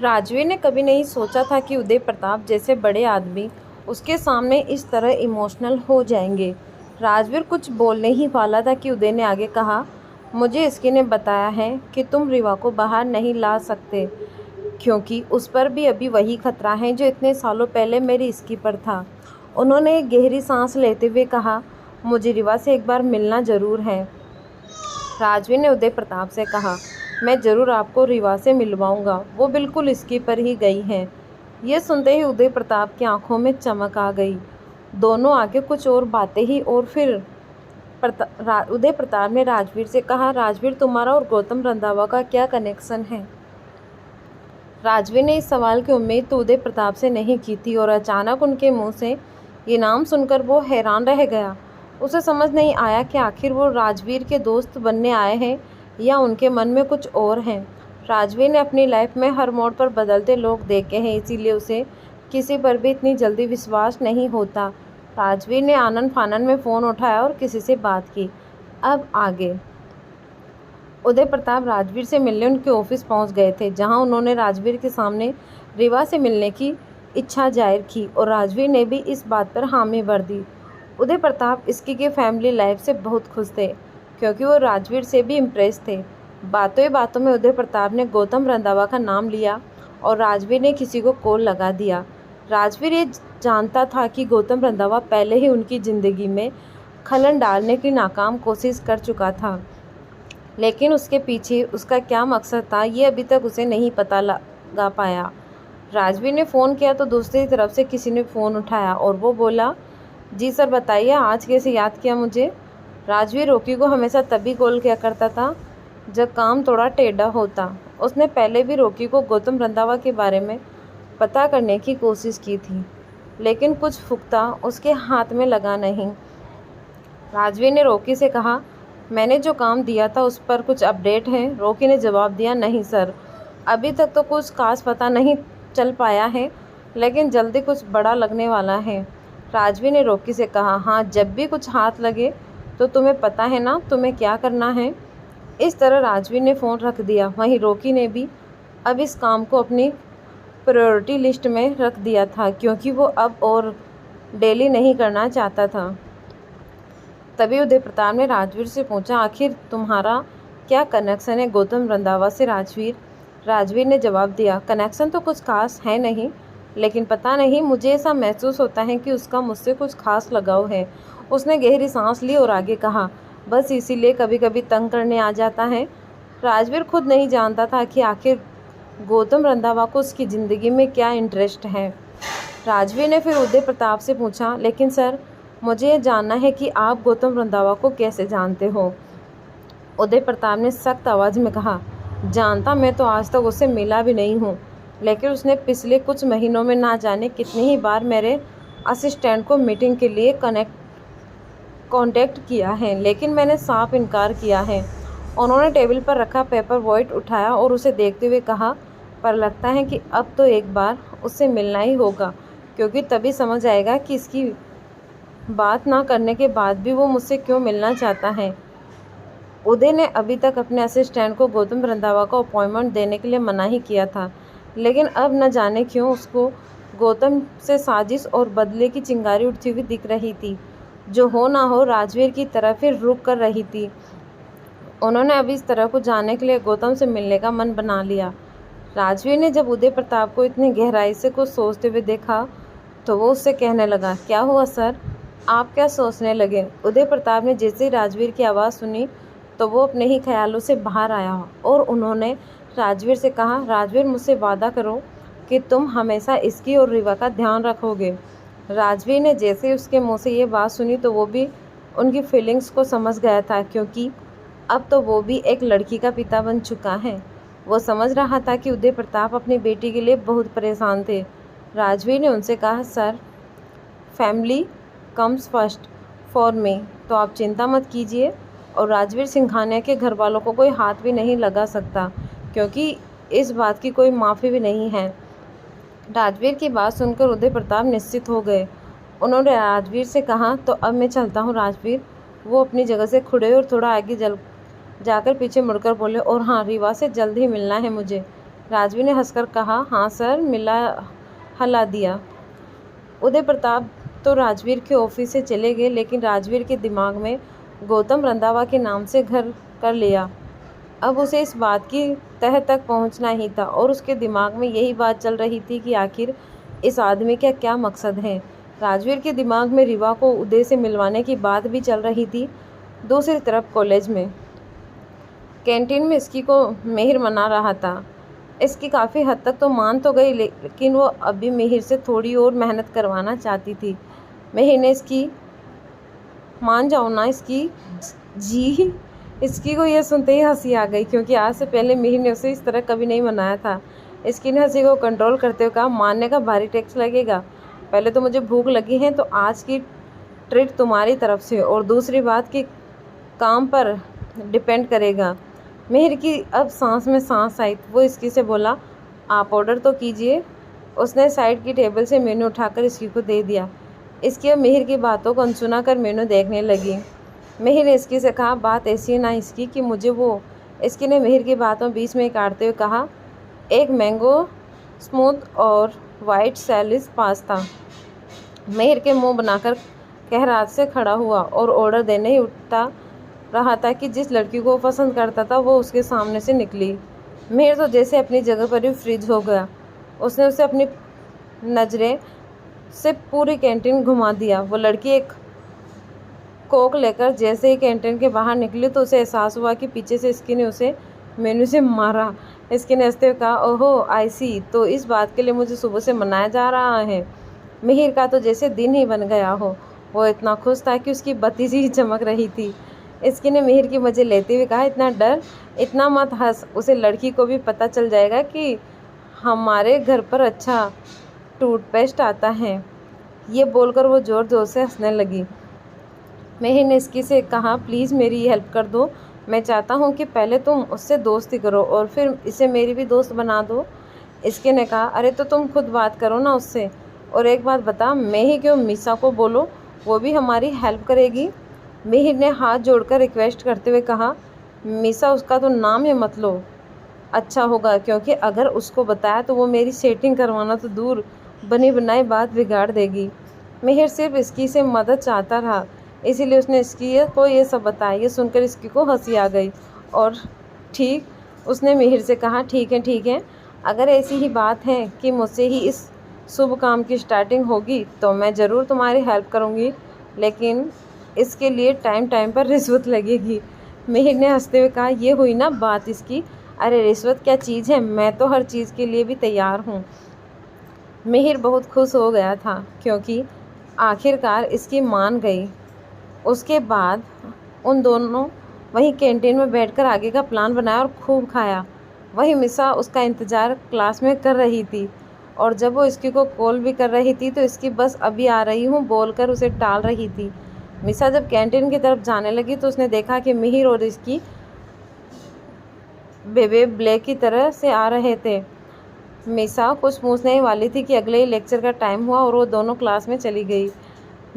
राजवीर ने कभी नहीं सोचा था कि उदय प्रताप जैसे बड़े आदमी उसके सामने इस तरह इमोशनल हो जाएंगे। राजवीर कुछ बोलने ही वाला था कि उदय ने आगे कहा, मुझे इसकी ने बताया है कि तुम रिवा को बाहर नहीं ला सकते क्योंकि उस पर भी अभी वही खतरा है जो इतने सालों पहले मेरी इसकी पर था। उन्होंने एक गहरी सांस लेते हुए कहा, मुझे रिवा से एक बार मिलना ज़रूर है। राजवीर ने उदय प्रताप से कहा, मैं ज़रूर आपको रिवा से मिलवाऊंगा, वो बिल्कुल इसकी पर ही गई हैं। यह सुनते ही उदय प्रताप की आंखों में चमक आ गई। दोनों आगे कुछ और बातें ही और फिर उदय प्रताप ने राजवीर से कहा, राजवीर तुम्हारा और गौतम रंधावा का क्या कनेक्शन है? राजवीर ने इस सवाल की उम्मीद तो उदय प्रताप से नहीं की थी और अचानक उनके मुंह से ये नाम सुनकर वो हैरान रह गया। उसे समझ नहीं आया कि आखिर वो राजवीर के दोस्त बनने आए हैं या उनके मन में कुछ और हैं। राजवीर ने अपनी लाइफ में हर मोड़ पर बदलते लोग देखे हैं, इसीलिए उसे किसी पर भी इतनी जल्दी विश्वास नहीं होता। राजवीर ने आनन फानन में फ़ोन उठाया और किसी से बात की। अब आगे उदय प्रताप राजवीर से मिलने उनके ऑफिस पहुंच गए थे, जहां उन्होंने राजवीर के सामने रिवा से मिलने की इच्छा जाहिर की और राजवीर ने भी इस बात पर हामी भर दी। उदय प्रताप इसकी के फैमिली लाइफ से बहुत खुश थे क्योंकि वो राजवीर से भी इम्प्रेस थे। बातों ही बातों में उदय प्रताप ने गौतम रंधावा का नाम लिया और राजवीर ने किसी को कॉल लगा दिया। राजवीर ये जानता था कि गौतम रंधावा पहले ही उनकी ज़िंदगी में खलन डालने की नाकाम कोशिश कर चुका था, लेकिन उसके पीछे उसका क्या मकसद था ये अभी तक उसे नहीं पता लगा पाया। राजवीर ने फ़ोन किया तो दूसरी तरफ से किसी ने फ़ोन उठाया और वो बोला, जी सर बताइए, आज कैसे याद किया मुझे? राजवीर रोकी को हमेशा तभी कॉल किया करता था जब काम थोड़ा टेढ़ा होता। उसने पहले भी रोकी को गौतम रंधावा के बारे में पता करने की कोशिश की थी, लेकिन कुछ पुख्ता उसके हाथ में लगा नहीं। राजवीर ने रोकी से कहा, मैंने जो काम दिया था उस पर कुछ अपडेट है? रोकी ने जवाब दिया, नहीं सर, अभी तक तो कुछ खास पता नहीं चल पाया है, लेकिन जल्दी कुछ बड़ा लगने वाला है। राजवीर ने रोकी से कहा, हाँ जब भी कुछ हाथ लगे तो तुम्हें पता है ना तुम्हें क्या करना है। इस तरह राजवीर ने फ़ोन रख दिया। वहीं रोकी ने भी अब इस काम को अपनी प्रायोरिटी लिस्ट में रख दिया था क्योंकि वो अब और डेली नहीं करना चाहता था। तभी उदय प्रताप ने राजवीर से पूछा, आखिर तुम्हारा क्या कनेक्शन है गौतम रंधावा से? राजवीर ने जवाब दिया, कनेक्शन तो कुछ खास है नहीं, लेकिन पता नहीं मुझे ऐसा महसूस होता है कि उसका मुझसे कुछ खास लगाव है। उसने गहरी सांस ली और आगे कहा, बस इसीलिए कभी कभी तंग करने आ जाता है। राजवीर खुद नहीं जानता था कि आखिर गौतम रंधावा को उसकी ज़िंदगी में क्या इंटरेस्ट है। राजवीर ने फिर उदय प्रताप से पूछा, लेकिन सर मुझे ये जानना है कि आप गौतम रंधावा को कैसे जानते हो? उदय प्रताप ने सख्त आवाज़ में कहा, जानता मैं तो आज तक उससे मिला भी नहीं हूँ, लेकिन उसने पिछले कुछ महीनों में ना जाने कितनी ही बार मेरे असिस्टेंट को मीटिंग के लिए कांटेक्ट किया है, लेकिन मैंने साफ इनकार किया है। उन्होंने टेबल पर रखा पेपर वेट उठाया और उसे देखते हुए कहा, पर लगता है कि अब तो एक बार उससे मिलना ही होगा, क्योंकि तभी समझ आएगा कि इसकी बात ना करने के बाद भी वो मुझसे क्यों मिलना चाहता है। उदय ने अभी तक अपने असिस्टेंट को गौतम रंधावा को अपॉइंटमेंट देने के लिए मना ही किया था, लेकिन अब न जाने क्यों उसको गौतम से साजिश और बदले की चिंगारी उठती हुई दिख रही थी, जो हो ना हो राजवीर की तरफ ही रुक कर रही थी। उन्होंने अभी इस तरह को जानने के लिए गौतम से मिलने का मन बना लिया। राजवीर ने जब उदय प्रताप को इतनी गहराई से कुछ सोचते हुए देखा तो वो उससे कहने लगा, क्या हुआ सर, आप क्या सोचने लगे? उदय प्रताप ने जैसे ही राजवीर की आवाज़ सुनी तो वो अपने ही ख्यालों से बाहर आया और उन्होंने राजवीर से कहा, राजवीर मुझसे वादा करो कि तुम हमेशा इसकी और रिवा का ध्यान रखोगे। राजवीर ने जैसे ही उसके मुंह से ये बात सुनी तो वो भी उनकी फीलिंग्स को समझ गया था, क्योंकि अब तो वो भी एक लड़की का पिता बन चुका है। वो समझ रहा था कि उदय प्रताप अपनी बेटी के लिए बहुत परेशान थे। राजवीर ने उनसे कहा, sir family comes first for me, तो आप चिंता मत कीजिए और राजवीर सिंघानिया के घर वालों को कोई हाथ भी नहीं लगा सकता, क्योंकि इस बात की कोई माफ़ी भी नहीं है। राजवीर की बात सुनकर उदय प्रताप निश्चित हो गए। उन्होंने राजवीर से कहा, तो अब मैं चलता हूँ राजवीर। वो अपनी जगह से खुड़े और थोड़ा आगे जाकर पीछे मुड़कर बोले, और हाँ, रिवा से जल्द ही मिलना है मुझे। राजवीर ने हंसकर कहा, हाँ सर, हला दिया। उदय प्रताप तो राजवीर के ऑफिस से चले गए, लेकिन राजवीर के दिमाग में गौतम रंधावा के नाम से घर कर लिया। अब उसे इस बात की तह तक पहुंचना ही था और उसके दिमाग में यही बात चल रही थी कि आखिर इस आदमी का क्या मकसद है। राजवीर के दिमाग में रीवा को उदय से मिलवाने की बात भी चल रही थी। दूसरी तरफ कॉलेज में कैंटीन में इसकी को मिहिर मना रहा था। इसकी काफ़ी हद तक तो मान तो गई, लेकिन वो अभी मिहिर से थोड़ी और मेहनत करवाना चाहती थी। मिहिर ने इसकी, मान जाओ ना इसकी जी। इसकी को यह सुनते ही हंसी आ गई, क्योंकि आज से पहले मिहिर ने उसे इस तरह कभी नहीं मनाया था। इसकी ने हंसी को कंट्रोल करते हुए कहा, मानने का भारी टैक्स लगेगा। पहले तो मुझे भूख लगी है, तो आज की ट्रीट तुम्हारी तरफ से, और दूसरी बात कि काम पर डिपेंड करेगा। मिहिर की अब सांस में सांस आई। वो इसकी से बोला, आप ऑर्डर तो कीजिए। उसने साइड की टेबल से मेनू उठाकर इसकी को दे दिया। इसकी अब मिहिर की बातों को अनसुना कर मेनू देखने लगी। मिहिर ने इसकी से कहा, बात ऐसी ना इसकी कि मुझे वो। इसकी ने मिहिर की बातों बीच में काटते हुए कहा, एक मैंगो स्मूथ और वाइट सैलिस पास्ता। मिहिर के मुंह बनाकर कहरात से खड़ा हुआ और ऑर्डर देने ही उठता रहा था कि जिस लड़की को वो पसंद करता था वो उसके सामने से निकली। मिहिर तो जैसे अपनी जगह पर ही फ्रीज हो गया। उसने उसे अपनी नज़रें से पूरी कैंटीन घुमा दिया। वो लड़की एक कोक लेकर जैसे ही कैंटीन के बाहर निकली तो उसे एहसास हुआ कि पीछे से इसकी ने उसे मेनू से मारा। इसकी ने हंसते हुए कहा, ओहो आई सी, तो इस बात के लिए मुझे सुबह से मनाया जा रहा है। मिहिर का तो जैसे दिन ही बन गया हो। वो इतना खुश था कि उसकी बत्ती सी चमक रही थी। इसकी ने मिहिर की मज़े लेते हुए कहा, इतना डर, इतना मत हंस, उसे लड़की को भी पता चल जाएगा कि हमारे घर पर अच्छा टूथपेस्ट आता है। ये बोलकर वो ज़ोर ज़ोर से हंसने लगी। मिहिर ने इसकी से कहा, प्लीज़ मेरी हेल्प कर दो। मैं चाहता हूँ कि पहले तुम उससे दोस्ती करो और फिर इसे मेरी भी दोस्त बना दो। इसके ने कहा, अरे तो तुम खुद बात करो ना उससे। और एक बात बता, मैं ही क्यों, मीसा को बोलो, वो भी हमारी हेल्प करेगी। मिहिर ने हाथ जोड़कर रिक्वेस्ट करते हुए कहा, मीसा उसका तो नाम ही मत लो, अच्छा होगा, क्योंकि अगर उसको बताया तो वो मेरी सेटिंग करवाना तो दूर, बनी बनाई बात बिगाड़ देगी। मिहिर सिर्फ इसकी से मदद चाहता रहा, इसीलिए उसने इसकी को ये सब बताया। ये सुनकर इसकी को हंसी आ गई और ठीक, उसने मिहिर से कहा, ठीक है, अगर ऐसी ही बात है कि मुझसे ही इस शुभ काम की स्टार्टिंग होगी तो मैं ज़रूर तुम्हारी हेल्प करूँगी, लेकिन इसके लिए टाइम पर रिश्वत लगेगी। मिहिर ने हंसते हुए कहा, ये हुई ना बात इसकी, अरे रिश्वत क्या चीज़ है, मैं तो हर चीज़ के लिए भी तैयार हूँ। मिहिर बहुत खुश हो गया था क्योंकि आखिरकार इसकी मान गई। उसके बाद उन दोनों वहीं कैंटीन में बैठकर आगे का प्लान बनाया और खूब खाया। वहीं मिसा उसका इंतज़ार क्लास में कर रही थी और जब वो इसकी को कॉल भी कर रही थी तो इसकी बस अभी आ रही हूँ बोलकर उसे टाल रही थी। मिसा जब कैंटीन की तरफ जाने लगी तो उसने देखा कि मिहिर और इसकी बेबे ब्लैक की तरह से आ रहे थे। मिसा कुछ पूछने ही वाली थी कि अगले ही लेक्चर का टाइम हुआ और वो दोनों क्लास में चली गई।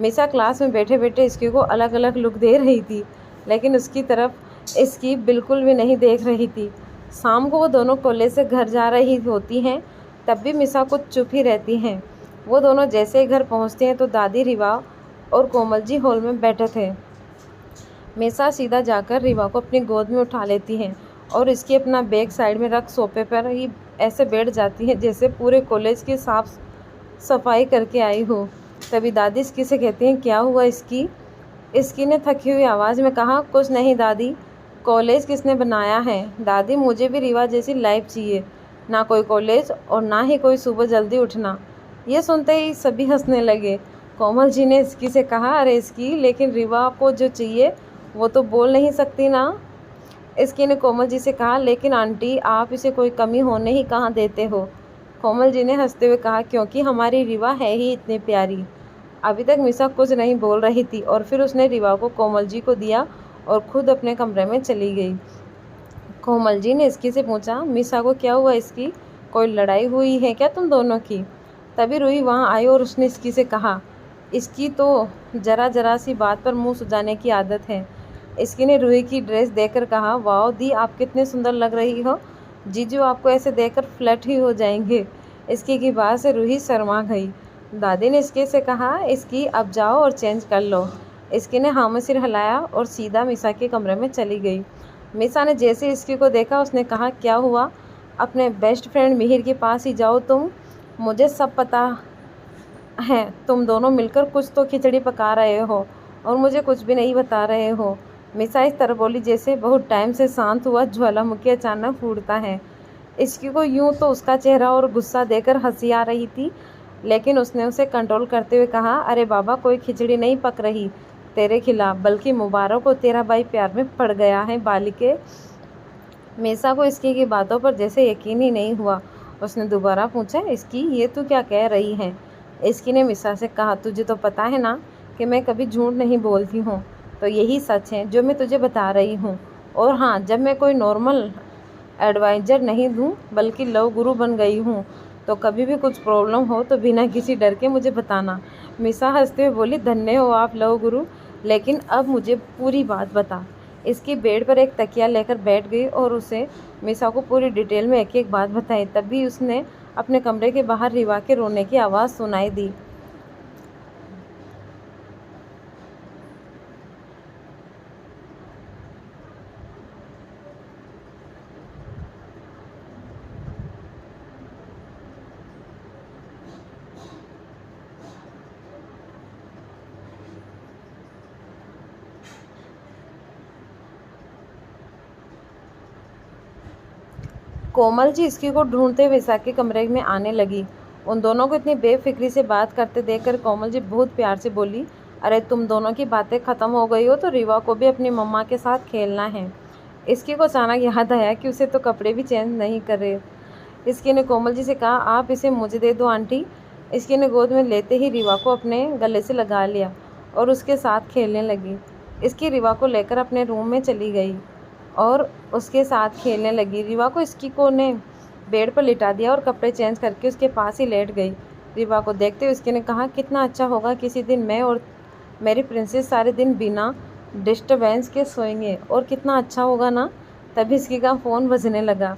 मिसा क्लास में बैठे बैठे इसकी को अलग अलग लुक दे रही थी, लेकिन उसकी तरफ इसकी बिल्कुल भी नहीं देख रही थी। शाम को वो दोनों कॉलेज से घर जा रही होती हैं, तब भी मिसा कुछ चुप ही रहती हैं। वो दोनों जैसे ही घर पहुंचती हैं तो दादी रीवा और कोमल जी हॉल में बैठे थे। मिसा सीधा जाकर रीवा को अपनी गोद में उठा लेती हैं और इसकी अपना बैग साइड में रख सोफे पर ही ऐसे बैठ जाती है जैसे पूरे कॉलेज की साफ सफाई करके आई हो। तभी दादी इसकी से कहती हैं, क्या हुआ इसकी? इसकी ने थकी हुई आवाज़ में कहा, कुछ नहीं दादी, कॉलेज किसने बनाया है? दादी मुझे भी रीवा जैसी लाइफ चाहिए, ना कोई कॉलेज और ना ही कोई सुबह जल्दी उठना। ये सुनते ही सभी हंसने लगे। कोमल जी ने इसकी से कहा, अरे इसकी, लेकिन रीवा को जो चाहिए वो तो बोल नहीं सकती ना। इसकी ने कोमल जी से कहा, लेकिन आंटी आप इसे कोई कमी होने ही कहाँ देते हो। कोमल जी ने हंसते हुए कहा, क्योंकि हमारी रीवा है ही इतनी प्यारी। अभी तक मिसा कुछ नहीं बोल रही थी और फिर उसने रीवा को कोमल जी को दिया और खुद अपने कमरे में चली गई। कोमल जी ने इसकी से पूछा, मिसा को क्या हुआ? इसकी कोई लड़ाई हुई है क्या तुम दोनों की? तभी रूही वहाँ आई और उसने इसकी से कहा, इसकी तो जरा सी बात पर मुंह सुझाने की आदत है। इसकी ने रूही की ड्रेस देखकर कहा, वाह दी, आप कितने सुंदर लग रही हो। जीजू आपको ऐसे देखकर फ्लैट ही हो जाएंगे। इसकी की बात से रूही शर्मा गई। दादी ने इसके से कहा, इसकी अब जाओ और चेंज कर लो। इसकी ने हाँ में सिर हिलाया और सीधा मिसा के कमरे में चली गई। मिसा ने जैसे इसकी को देखा उसने कहा, क्या हुआ? अपने बेस्ट फ्रेंड मिहिर के पास ही जाओ तुम। मुझे सब पता है, तुम दोनों मिलकर कुछ तो खिचड़ी पका रहे हो और मुझे कुछ भी नहीं बता रहे हो। मिसा इस तरह बोली जैसे बहुत टाइम से शांत हुआ ज्वालामुखी अचानक फूटता है। इसकी को यूं तो उसका चेहरा और गुस्सा देकर हंसी आ रही थी, लेकिन उसने उसे कंट्रोल करते हुए कहा, अरे बाबा, कोई खिचड़ी नहीं पक रही तेरे खिलाफ, बल्कि मुबारक हो, तेरा भाई प्यार में पड़ गया है बालिके। मिसा को इसकी की बातों पर जैसे यकीन ही नहीं हुआ। उसने दोबारा पूछा, इसकी ये तू क्या कह रही है? इसकी ने मिसा से कहा, तुझे तो पता है ना कि मैं कभी झूठ नहीं बोलती हूँ, तो यही सच है जो मैं तुझे बता रही हूँ। और हाँ, जब मैं कोई नॉर्मल एडवाइज़र नहीं दूँ बल्कि लव गुरु बन गई हूँ, तो कभी भी कुछ प्रॉब्लम हो तो बिना किसी डर के मुझे बताना। मिसा हंसते हुए बोली, धन्य हो आप लव गुरु, लेकिन अब मुझे पूरी बात बता। इसकी बेड पर एक तकिया लेकर बैठ गई और उसे मिसा को पूरी डिटेल में एक एक बात बताई। तभी उसने अपने कमरे के बाहर रिवा के रोने की आवाज़ सुनाई दी। कोमल जी इसकी को ढूंढते विशा के कमरे में आने लगी। उन दोनों को इतनी बेफिक्री से बात करते देखकर कोमल जी बहुत प्यार से बोली, अरे तुम दोनों की बातें ख़त्म हो गई हो तो रिवा को भी अपनी मम्मा के साथ खेलना है। इसकी को अचानक याद आया कि उसे तो कपड़े भी चेंज नहीं करे। इसकी ने कोमल जी से कहा, आप इसे मुझे दे दो आंटी। इसकी ने गोद में लेते ही रिवा को अपने गले से लगा लिया और उसके साथ खेलने लगी। इसकी रिवा को लेकर अपने रूम में चली गई और उसके साथ खेलने लगी। रिवा को इसकी को ने बेड पर लिटा दिया और कपड़े चेंज करके उसके पास ही लेट गई। रिवा को देखते हुए इसकी ने कहा, कितना अच्छा होगा किसी दिन मैं और मेरी प्रिंसेस सारे दिन बिना डिस्टर्बेंस के सोएंगे, और कितना अच्छा होगा ना। तभी इसकी का फ़ोन बजने लगा।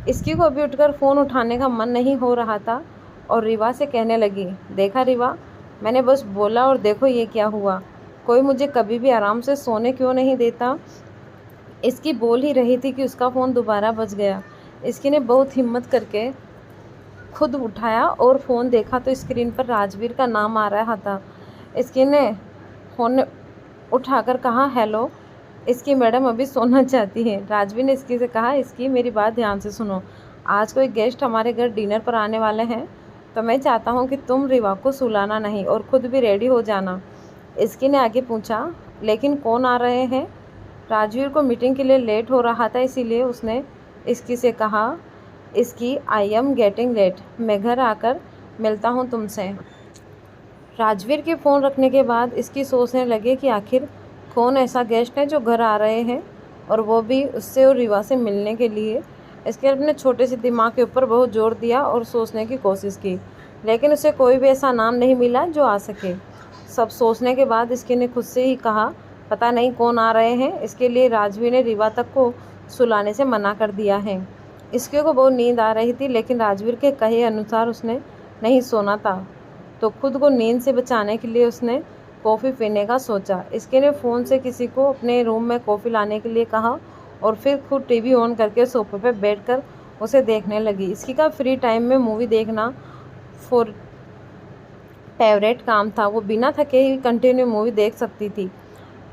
इसकी को अभी उठकर फ़ोन उठाने का मन नहीं हो रहा था और रिवा से कहने लगी, देखा रिवा, मैंने बस बोला और देखो ये क्या हुआ। कोई मुझे कभी भी आराम से सोने क्यों नहीं देता। इसकी बोल ही रही थी कि उसका फ़ोन दोबारा बज गया। इसकी ने बहुत हिम्मत करके खुद उठाया और फ़ोन देखा तो स्क्रीन पर राजवीर का नाम आ रहा था। इसकी ने फ़ोन उठाकर कहा, हेलो। इसकी मैडम अभी सोना चाहती है। राजवीर ने इसकी से कहा, इसकी मेरी बात ध्यान से सुनो, आज कोई गेस्ट हमारे घर डिनर पर आने वाले हैं, तो मैं चाहता हूँ कि तुम रिवा को सुलाना नहीं और ख़ुद भी रेडी हो जाना। इसकी ने आगे पूछा, लेकिन कौन आ रहे हैं? राजवीर को मीटिंग के लिए लेट हो रहा था, इसीलिए उसने इसकी से कहा, इसकी आई एम गेटिंग लेट, मैं घर आकर मिलता हूँ तुमसे। राजवीर के फ़ोन रखने के बाद इसकी सोचने लगे कि आखिर कौन ऐसा गेस्ट है जो घर आ रहे हैं, और वो भी उससे और रिवा से मिलने के लिए। इसके अपने छोटे से दिमाग के ऊपर बहुत जोर दिया और सोचने की कोशिश की, लेकिन उसे कोई भी ऐसा नाम नहीं मिला जो आ सके। सब सोचने के बाद इसके ने खुद से ही कहा, पता नहीं कौन आ रहे हैं। इसके लिए राजवीर ने रिवा तक को सुलाने से मना कर दिया है। इसके को बहुत नींद आ रही थी, लेकिन राजवीर के कहे अनुसार उसने नहीं सोना था, तो खुद को नींद से बचाने के लिए उसने कॉफ़ी पीने का सोचा। इसके ने फ़ोन से किसी को अपने रूम में कॉफ़ी लाने के लिए कहा और फिर खुद टीवी ऑन करके सोफे पर बैठकर उसे देखने लगी। इसकी का फ्री टाइम में मूवी देखना फॉर फेवरेट काम था। वो बिना थके ही कंटिन्यू मूवी देख सकती थी।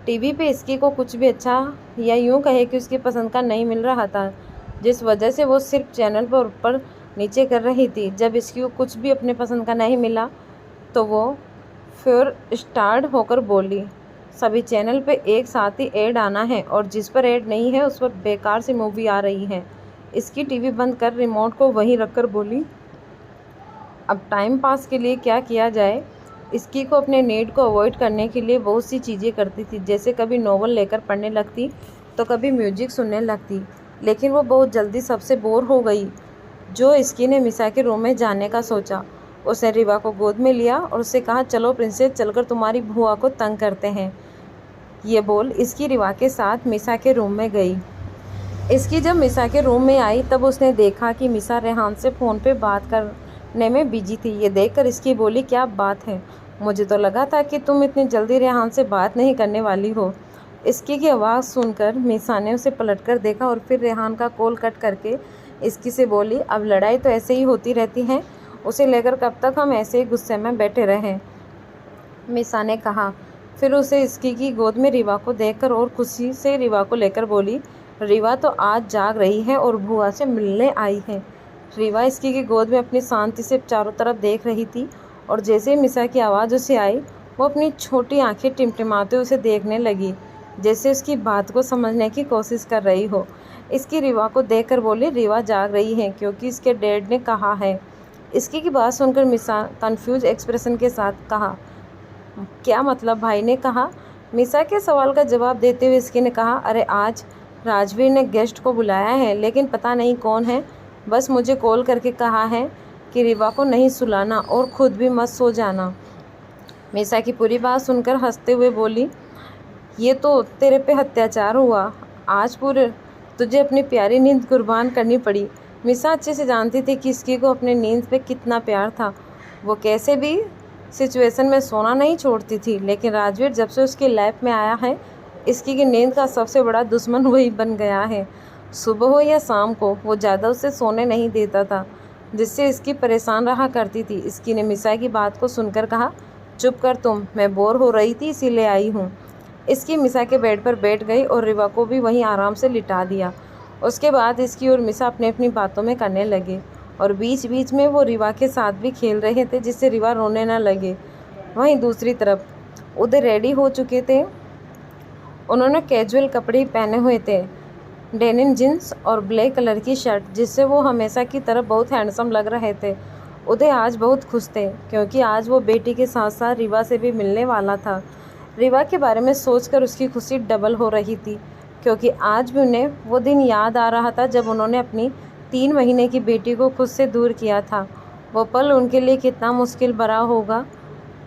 टीवी पे इसकी को कुछ भी अच्छा या यूँ कहे कि उसकी पसंद का नहीं मिल रहा था, जिस वजह से वो सिर्फ चैनल पर ऊपर नीचे कर रही थी। जब इसकी को कुछ भी अपने पसंद का नहीं मिला तो वो फिर स्टार्ट होकर बोली, सभी चैनल पे एक साथ ही ऐड आना है और जिस पर ऐड नहीं है उस पर बेकार सी मूवी आ रही है। इसकी टीवी बंद कर रिमोट को वहीं रखकर बोली, अब टाइम पास के लिए क्या किया जाए। इसकी को अपने नीड को अवॉइड करने के लिए बहुत सी चीज़ें करती थी, जैसे कभी नॉवल लेकर पढ़ने लगती तो कभी म्यूजिक सुनने लगती, लेकिन वो बहुत जल्दी सबसे बोर हो गई। जो इसकी ने मिसा के रूम में जाने का सोचा, उसने रिवा को गोद में लिया और उससे कहा, चलो प्रिंसेस, चलकर तुम्हारी बुआ को तंग करते हैं। ये बोल इसकी रिवा के साथ मिसा के रूम में गई। इसकी जब मिसा के रूम में आई तब उसने देखा कि मिसा रेहान से फ़ोन पे बात करने में बिजी थी। ये देखकर इसकी बोली, क्या बात है, मुझे तो लगा था कि तुम इतनी जल्दी रेहान से बात नहीं करने वाली हो। इसकी की आवाज़ सुनकर मिसा ने उसे पलटकर देखा और फिर रेहान का कॉल कट करके इसकी से बोली, अब लड़ाई तो ऐसे ही होती रहती है, उसे लेकर कब तक हम ऐसे ही गुस्से में बैठे रहें। मिसा ने कहा। फिर उसे इसकी की गोद में रीवा को देखकर और खुशी से रीवा को लेकर बोली, रीवा तो आज जाग रही है और बुआ से मिलने आई है। रीवा इसकी की गोद में अपनी शांति से चारों तरफ देख रही थी और जैसे ही मिसा की आवाज़ उसे आई वो अपनी छोटी आंखें टिमटिमाते उसे देखने लगी, जैसे उसकी बात को समझने की कोशिश कर रही हो। इसकी रीवा को देखकर बोली, रीवा जाग रही है क्योंकि इसके डैड ने कहा है। इसकी की बात सुनकर मिसा कंफ्यूज एक्सप्रेशन के साथ कहा, क्या मतलब, भाई ने कहा। मिसा के सवाल का जवाब देते हुए इसकी ने कहा, अरे आज राजवीर ने गेस्ट को बुलाया है लेकिन पता नहीं कौन है, बस मुझे कॉल करके कहा है कि रीवा को नहीं सुलाना और खुद भी मत सो जाना। मिसा की पूरी बात सुनकर हंसते हुए बोली, ये तो तेरे पे अत्याचार हुआ, आज पूरे तुझे अपनी प्यारी नींद कुर्बान करनी पड़ी। मिसा अच्छे से जानती थी कि इसकी को अपने नींद पे कितना प्यार था, वो कैसे भी सिचुएशन में सोना नहीं छोड़ती थी, लेकिन राजवीर जब से उसकी लाइफ में आया है इसकी की नींद का सबसे बड़ा दुश्मन वही बन गया है। सुबह हो या शाम को वो ज़्यादा उसे सोने नहीं देता था, जिससे इसकी परेशान रहा करती थी। इसकी ने मिसा की बात को सुनकर कहा, चुप कर तुम, मैं बोर हो रही थी इसीलिए आई हूँ। इसकी मिसा के बेड पर बैठ गई और रीवा को भी वहीं आराम से लिटा दिया। उसके बाद इसकी और मिसा अपनी अपनी बातों में करने लगे और बीच बीच में वो रीवा के साथ भी खेल रहे थे, जिससे रीवा रोने न लगे। वहीं दूसरी तरफ उदय रेडी हो चुके थे। उन्होंने कैजुअल कपड़े पहने हुए थे, डेनिम जीन्स और ब्लैक कलर की शर्ट, जिससे वो हमेशा की तरह बहुत हैंडसम लग रहे थे। उदय आज बहुत खुश थे क्योंकि आज वो बेटी के साथ साथ रीवा से भी मिलने वाला था। रीवा के बारे में सोचकर उसकी खुशी डबल हो रही थी क्योंकि आज भी उन्हें वो दिन याद आ रहा था जब उन्होंने अपनी 3 महीने की बेटी को खुद से दूर किया था। वो पल उनके लिए कितना मुश्किल भरा होगा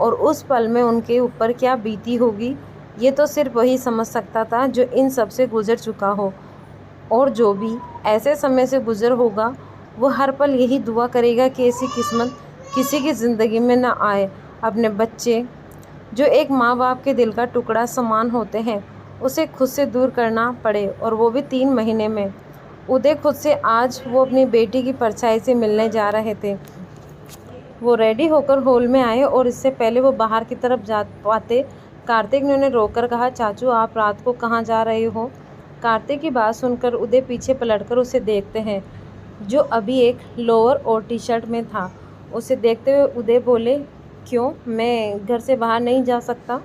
और उस पल में उनके ऊपर क्या बीती होगी, ये तो सिर्फ वही समझ सकता था जो इन सब से गुजर चुका हो। और जो भी ऐसे समय से गुजर होगा वो हर पल यही दुआ करेगा कि ऐसी किस्मत किसी की ज़िंदगी में ना आए। अपने बच्चे जो एक माँ बाप के दिल का टुकड़ा समान होते हैं उसे खुद से दूर करना पड़े, और वो भी 3 महीने में। उदय खुद से आज वो अपनी बेटी की परछाई से मिलने जा रहे थे। वो रेडी होकर हॉल में आए और इससे पहले वो बाहर की तरफ जा पाते कार्तिक ने उन्हें रोककर कहा, चाचू आप रात को कहाँ जा रहे हो। कार्तिक की बात सुनकर उदय पीछे पलटकर उसे देखते हैं, जो अभी एक लोअर और टी शर्ट में था। उसे देखते हुए उदय बोले, क्यों, मैं घर से बाहर नहीं जा सकता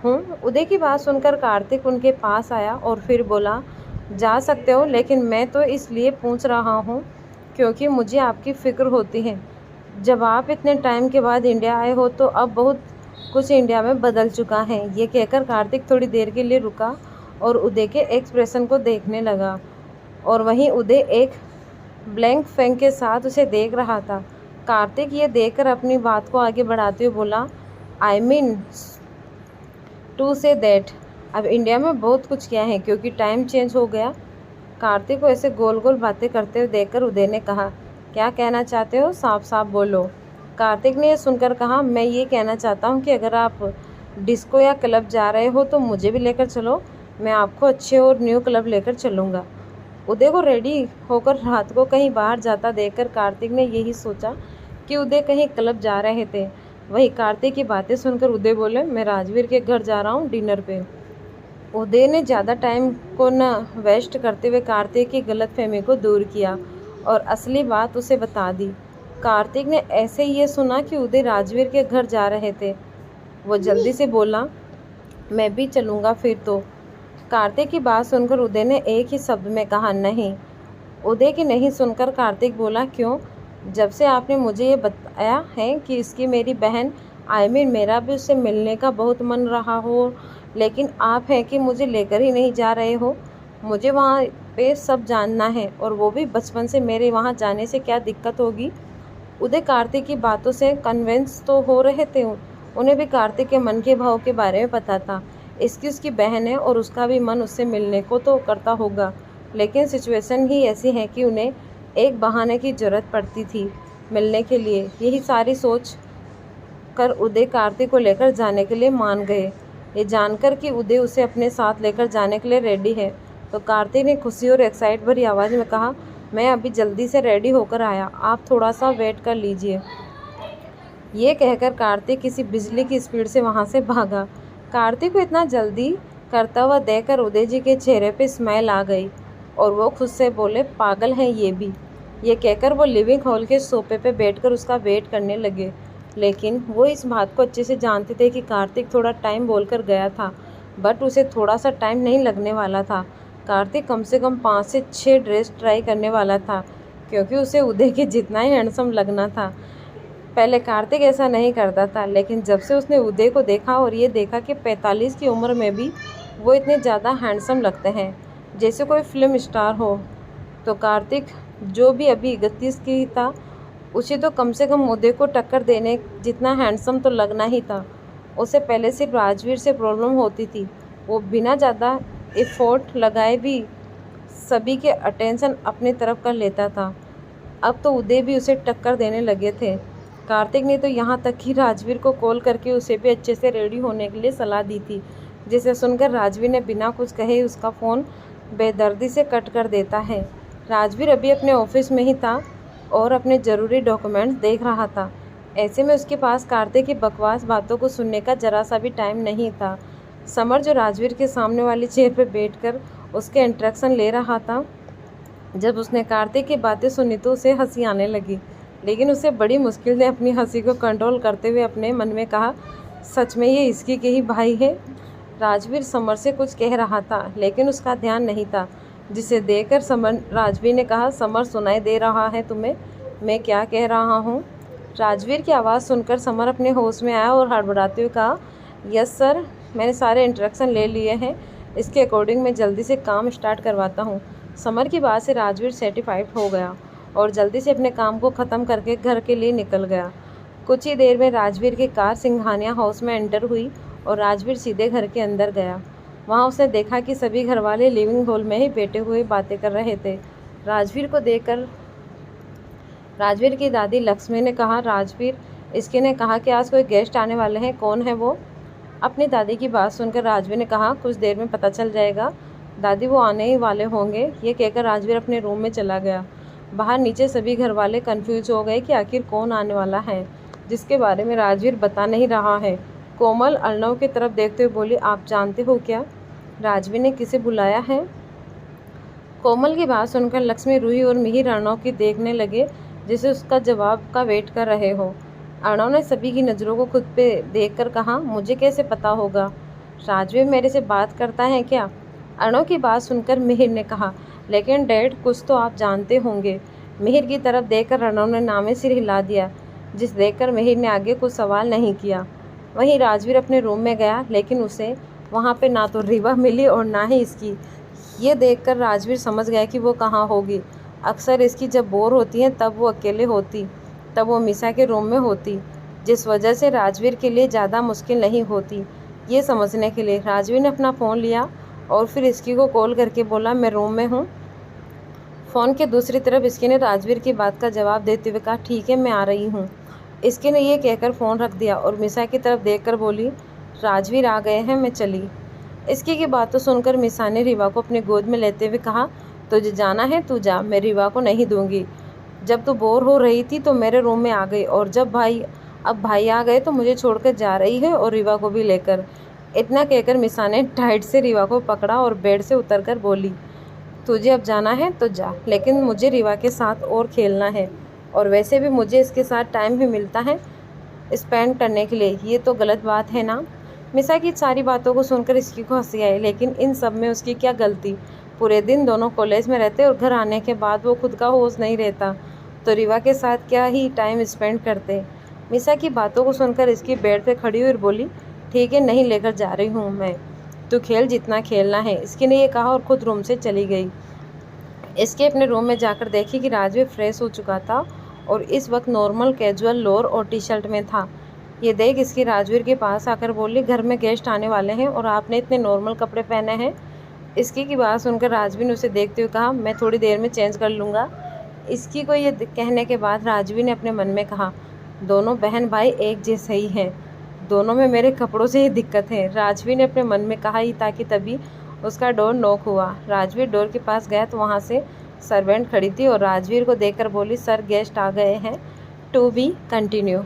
हूँ। उदय की बात सुनकर कार्तिक उनके पास आया और फिर बोला, जा सकते हो, लेकिन मैं तो इसलिए पूछ रहा हूँ क्योंकि मुझे आपकी फ़िक्र होती है। जब आप इतने टाइम के बाद इंडिया आए हो तो अब बहुत कुछ इंडिया में बदल चुका है। ये कहकर कार्तिक थोड़ी देर के लिए रुका और उदय के एक्सप्रेशन को देखने लगा, और वहीं उदय एक ब्लैंक फेंक के साथ उसे देख रहा था। कार्तिक ये देखकर अपनी बात को आगे बढ़ाते हुए बोला, I mean to say that अब इंडिया में बहुत कुछ किया है क्योंकि टाइम चेंज हो गया। कार्तिक को ऐसे गोल गोल बातें करते हुए देखकर उदय ने कहा, क्या कहना चाहते हो, साफ साफ बोलो। कार्तिक ने यह सुनकर कहा, मैं ये कहना चाहता हूँ कि अगर आप डिस्को या क्लब जा रहे हो तो मुझे भी लेकर चलो, मैं आपको अच्छे और न्यू क्लब लेकर चलूँगा। उदय को रेडी होकर रात को कहीं बाहर जाता देखकर कार्तिक ने यही सोचा कि उदय कहीं क्लब जा रहे थे। वही कार्तिक की बातें सुनकर उदय बोले, मैं राजवीर के घर जा रहा हूँ डिनर पे। उदय ने ज़्यादा टाइम को न वेस्ट करते हुए कार्तिक की गलतफहमी को दूर किया और असली बात उसे बता दी। कार्तिक ने ऐसे ही ये सुना कि उदय राजवीर के घर जा रहे थे। वो जल्दी से बोला, मैं भी चलूँगा फिर तो। कार्तिक की बात सुनकर उदय ने एक ही शब्द में कहा, नहीं। उदय की नहीं सुनकर कार्तिक बोला, क्यों, जब से आपने मुझे ये बताया है कि इसकी मेरी बहन मेरा भी उससे मिलने का बहुत मन रहा हो, लेकिन आप हैं कि मुझे लेकर ही नहीं जा रहे हो। मुझे वहाँ पे सब जानना है और वो भी बचपन से, मेरे वहाँ जाने से क्या दिक्कत होगी। उदय कार्तिक की बातों से कन्विंस तो हो रहे थे, उन्हें भी कार्तिक के मन के भाव के बारे में पता था। इसकी उसकी बहन है और उसका भी मन उससे मिलने को तो करता होगा, लेकिन सिचुएशन ही ऐसी है कि उन्हें एक बहाने की ज़रूरत पड़ती थी मिलने के लिए। यही सारी सोच कर उदय कार्तिक को लेकर जाने के लिए मान गए। ये जानकर कि उदय उसे अपने साथ लेकर जाने के लिए रेडी है, तो कार्तिक ने खुशी और एक्साइट भरी आवाज़ में कहा, मैं अभी जल्दी से रेडी होकर आया, आप थोड़ा सा वेट कर लीजिए। ये कहकर कार्तिक किसी बिजली की स्पीड से वहाँ से भागा। कार्तिक को इतना जल्दी करता हुआ देखकर उदय जी के चेहरे पे स्माइल आ गई और वो खुद से बोले, पागल हैं ये भी। ये कहकर वो लिविंग हॉल के सोफे पे बैठकर उसका वेट करने लगे। लेकिन वो इस बात को अच्छे से जानते थे कि कार्तिक थोड़ा टाइम बोलकर गया था, बट उसे थोड़ा सा टाइम नहीं लगने वाला था। कार्तिक कम से कम 5 से 6 ड्रेस ट्राई करने वाला था, क्योंकि उसे उदय के जितना ही हैंडसम लगना था। पहले कार्तिक ऐसा नहीं करता था, लेकिन जब से उसने उदय को देखा और ये देखा कि 45 की उम्र में भी वो इतने ज़्यादा हैंडसम लगते हैं जैसे कोई फिल्म स्टार हो, तो कार्तिक जो भी अभी 31 की था, उसे तो कम से कम उदय को टक्कर देने जितना हैंडसम तो लगना ही था। उसे पहले सिर्फ राजवीर से प्रॉब्लम होती थी, वो बिना ज़्यादा एफर्ट लगाए भी सभी के अटेंशन अपनी तरफ कर लेता था। अब तो उदय भी उसे टक्कर देने लगे थे। कार्तिक ने तो यहाँ तक कि राजवीर को कॉल करके उसे भी अच्छे से रेडी होने के लिए सलाह दी थी, जिसे सुनकर राजवीर ने बिना कुछ कहे उसका फ़ोन बेदर्दी से कट कर देता है। राजवीर अभी अपने ऑफिस में ही था और अपने ज़रूरी डॉक्यूमेंट्स देख रहा था। ऐसे में उसके पास कार्तिक की बकवास बातों को सुनने का ज़रा सा भी टाइम नहीं था। समर जो राजवीर के सामने वाली चेयर पर बैठकर उसके इंस्ट्रक्शन ले रहा था, जब उसने कार्तिक की बातें सुनी तो उसे हंसी आने लगी, लेकिन उसे बड़ी मुश्किल से अपनी हंसी को कंट्रोल करते हुए अपने मन में कहा, सच में ये इसकी के ही भाई है। राजवीर समर से कुछ कह रहा था, लेकिन उसका ध्यान नहीं था, जिसे देखकर राजवीर ने कहा, समर सुनाई दे रहा है तुम्हें मैं क्या कह रहा हूँ? राजवीर की आवाज़ सुनकर समर अपने होश में आया और हड़बड़ाते हुए कहा, यस सर, मैंने सारे इंस्ट्रक्शन ले लिए हैं, इसके अकॉर्डिंग मैं जल्दी से काम स्टार्ट करवाता हूँ। समर की बात से राजवीर सेटिस्फाइड हो गया और जल्दी से अपने काम को ख़त्म करके घर के लिए निकल गया। कुछ ही देर में राजवीर की कार सिंघानिया हाउस में एंटर हुई और राजवीर सीधे घर के अंदर गया। वहाँ उसने देखा कि सभी घरवाले लिविंग हॉल में ही बैठे हुए बातें कर रहे थे। राजवीर को देखकर राजवीर की दादी लक्ष्मी ने कहा, राजवीर, इसके ने कहा कि आज कोई गेस्ट आने वाले हैं, कौन है वो? अपनी दादी की बात सुनकर राजवीर ने कहा, कुछ देर में पता चल जाएगा दादी, वो आने ही वाले होंगे। ये कहकर राजवीर अपने रूम में चला गया। बाहर नीचे सभी घर वाले कन्फ्यूज हो गए कि आखिर कौन आने वाला है, जिसके बारे में राजवीर बता नहीं रहा है। कोमल अर्णव की तरफ देखते हुए बोली, आप जानते हो क्या राजवीर ने किसे बुलाया है? कोमल की बात सुनकर लक्ष्मी, रूही और मिहिर अर्णव की देखने लगे, जिसे उसका जवाब का वेट कर रहे हो। अर्णव ने सभी की नज़रों को खुद पे देखकर कहा, मुझे कैसे पता होगा? राजवीर मेरे से बात करता है क्या? अर्णव की बात सुनकर मिहिर ने कहा, लेकिन डैड, कुछ तो आप जानते होंगे। मिहिर की तरफ देखकर अर्णव ने नामे सिर हिला दिया, जिस देखकर मिहिर ने आगे कुछ सवाल नहीं किया। वहीं राजवीर अपने रूम में गया, लेकिन उसे वहाँ पे ना तो रीवा मिली और ना ही इसकी। ये देखकर राजवीर समझ गया कि वो कहाँ होगी। अक्सर इसकी जब बोर होती है तब वो अकेले होती, तब वो मिसा के रूम में होती, जिस वजह से राजवीर के लिए ज़्यादा मुश्किल नहीं होती। ये समझने के लिए राजवीर ने अपना फ़ोन लिया और फिर इसकी को कॉल करके बोला, मैं रूम में हूँ। फ़ोन के दूसरी तरफ इसकी ने राजवीर की बात का जवाब देते हुए कहा, ठीक है, मैं आ रही हूँ। इसकी ने ये कहकर फ़ोन रख दिया और मिसा की तरफ देखकर बोली, राजवीर आ गए हैं, मैं चली। इसकी की बात तो सुनकर मिसा ने रीवा को अपने गोद में लेते हुए कहा, तुझे जाना है तू जा, मैं रीवा को नहीं दूंगी। जब तू बोर हो रही थी तो मेरे रूम में आ गई, और जब अब भाई आ गए तो मुझे छोड़कर जा रही है, और रीवा को भी लेकर। इतना कहकर मिसा ने टाइट से रीवा को पकड़ा और बेड से उतरकर बोली, तुझे अब जाना है तो जा, लेकिन मुझे रीवा के साथ और खेलना है, और वैसे भी मुझे इसके साथ टाइम भी मिलता है स्पेंड करने के लिए, ये तो गलत बात है ना? मिसा की सारी बातों को सुनकर इसकी को हंसी आई, लेकिन इन सब में उसकी क्या गलती? पूरे दिन दोनों कॉलेज में रहते और घर आने के बाद वो खुद का होश नहीं रहता, तो रीवा के साथ क्या ही टाइम स्पेंड करते। मिसा की बातों को सुनकर इसकी बेड पे खड़ी हुई और बोली, ठीक है, नहीं लेकर जा रही हूँ मैं, तू खेल जितना खेलना है। इसकी ने ये कहा और ख़ुद रूम से चली गई। इसके अपने रूम में जाकर देखी कि राजवीर फ्रेश हो चुका था और इस वक्त नॉर्मल कैजुअल लोअर और टी शर्ट में था। ये देख इसकी राजवीर के पास आकर बोली, घर में गेस्ट आने वाले हैं और आपने इतने नॉर्मल कपड़े पहने हैं। इसकी की बात सुनकर राजवीर ने उसे देखते हुए कहा, मैं थोड़ी देर में चेंज कर लूँगा। इसकी को ये कहने के बाद राजवीर ने अपने मन में कहा, दोनों बहन भाई एक जैसे ही हैं, दोनों में मेरे कपड़ों से ही दिक्कत है। राजवीर ने अपने मन में कहा ही ताकि तभी उसका डोर नॉक हुआ। राजवीर डोर के पास गया तो वहाँ से सर्वेंट खड़ी थी और राजवीर को देखकर बोली, सर गेस्ट आ गए हैं, टू बी कंटिन्यू।